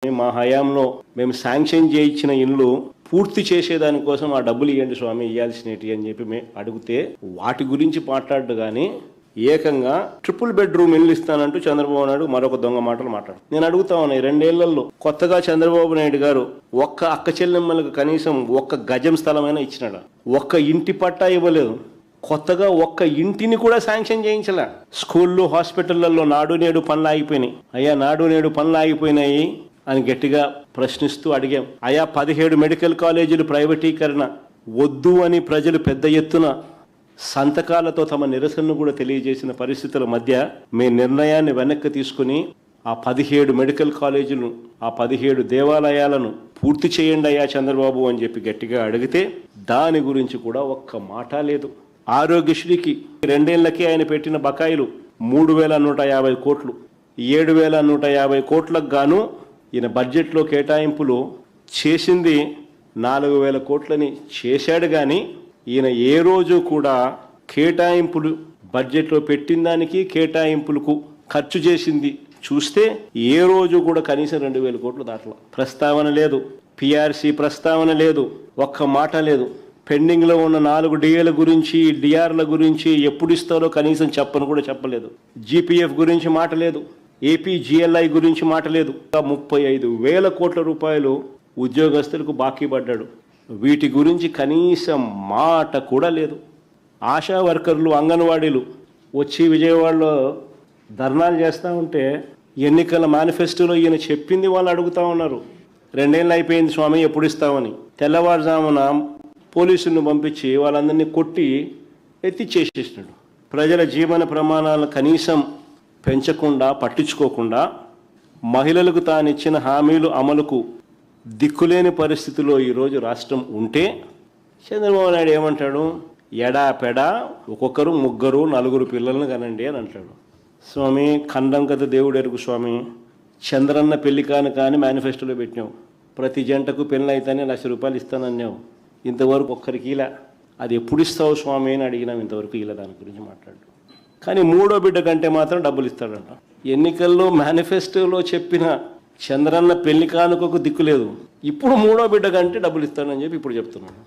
మా హయాంలో మేము శాంక్షన్ చేయించిన ఇల్లు పూర్తి చేసేదానికోసం ఆ డబ్బులు ఇవ్వండి స్వామి, ఇవ్వాల్సినవి అని చెప్పి మేము అడిగితే వాటి గురించి మాట్లాడు కానీ ఏకంగా ట్రిపుల్ బెడ్రూమ్ ఇల్లు ఇస్తానంటూ చంద్రబాబు నాయుడు మరొక దొంగ మాటలు మాట్లాడు. నేను అడుగుతా ఉన్నాయి, 2 ఏళ్లలో కొత్తగా చంద్రబాబు నాయుడు గారు ఒక్క అక్క చెల్లెమ్మలకు కనీసం ఒక్క గజం స్థలమైనా ఇచ్చినాడా? ఒక్క ఇంటి పట్టా ఇవ్వలేదు. కొత్తగా ఒక్క ఇంటిని కూడా శాంక్షన్ చేయించలే. స్కూళ్ళు, హాస్పిటళ్లలో నాడు నేడు పనులు ఆగిపోయినాయి. అయ్యా, నాడు నేడు పనులు ఆగిపోయినాయి అని గట్టిగా ప్రశ్నిస్తూ అడిగాం. అయా 17 మెడికల్ కాలేజీలు ప్రైవేటీకరణ వద్దు అని ప్రజలు పెద్ద ఎత్తున సంతకాలతో తమ నిరసనను కూడా తెలియజేసిన పరిస్థితుల మధ్య మీ నిర్ణయాన్ని వెనక్కి తీసుకుని ఆ 17 మెడికల్ కాలేజీలు, ఆ 17 దేవాలయాలను పూర్తి చేయండి అయ్యా చంద్రబాబు అని చెప్పి గట్టిగా అడిగితే దాని గురించి కూడా ఒక్క మాట లేదు. ఆరోగ్యశ్రీకి 2 ఏళ్లకి ఆయన పెట్టిన బకాయిలు 3,150 కోట్లు, 7,150 కోట్లకు గాను ఈయన బడ్జెట్లో కేటాయింపులు చేసింది 4,000 కోట్లని చేశాడు. కానీ ఈయన ఏ రోజు కూడా కేటాయింపులు బడ్జెట్లో పెట్టిన దానికి కేటాయింపులకు ఖర్చు చేసింది చూస్తే ఏ రోజు కూడా కనీసం 2,000 కోట్లు దాటల. ప్రస్తావన లేదు, పిఆర్సీ ప్రస్తావన లేదు, ఒక్క మాట లేదు. పెండింగ్లో ఉన్న 4 డిఏల గురించి, డిఆర్ల గురించి ఎప్పుడు ఇస్తారో కనీసం చెప్పను కూడా చెప్పలేదు. జీపీఎఫ్ గురించి మాట లేదు, ఏపీ జిఎల్ఐ గురించి మాట లేదు. 35,000 కోట్ల రూపాయలు ఉద్యోగస్తులకు బాకీ పడ్డాడు. వీటి గురించి కనీసం మాట కూడా లేదు. ఆశా వర్కర్లు, అంగన్వాడీలు వచ్చి విజయవాడలో ధర్నాలు చేస్తూ ఉంటే ఎన్నికల మేనిఫెస్టోలో ఈయన చెప్పింది వాళ్ళు అడుగుతూ ఉన్నారు. 2 ఏళ్ళు అయిపోయింది స్వామి, ఎప్పుడు ఇస్తామని. తెల్లవారుజామున పోలీసులను పంపించి వాళ్ళందరినీ కొట్టి ఎత్తిచ్చేసేసినాడు. ప్రజల జీవన ప్రమాణాలను కనీసం పెంచకుండా, పట్టించుకోకుండా, మహిళలకు తానిచ్చిన హామీలు అమలుకు దిక్కులేని పరిస్థితిలో ఈరోజు రాష్ట్రం ఉంటే చంద్రబాబు నాయుడు ఏమంటాడు? ఎడాపెడా ఒక్కొక్కరు 3, 4 పిల్లలను కనండి అని అంటాడు. స్వామి, ఖండం కదా దేవుడు ఎరుగు స్వామి. చంద్రన్న పెళ్లి కాను కానీ మేనిఫెస్టోలో పెట్టినావు. ప్రతి జంటకు పెళ్ళి అయితేనే ₹1,00,000 ఇస్తానన్నావు. ఇంతవరకు ఒక్కరికి ఇలా. అది ఎప్పుడు ఇస్తావు స్వామి అని అడిగినాం. ఇంతవరకు ఇలా దాని గురించి మాట్లాడు. కానీ 3వ బిడ్డ కంటే మాత్రం డబ్బులు ఇస్తాడంట. ఎన్నికల్లో మేనిఫెస్టోలో చెప్పిన చంద్రన్న పెళ్లి కానుకకు దిక్కులేదు. ఇప్పుడు 3వ బిడ్డ కంటే డబ్బులు ఇస్తాడని చెప్పి ఇప్పుడు చెప్తున్నాడు.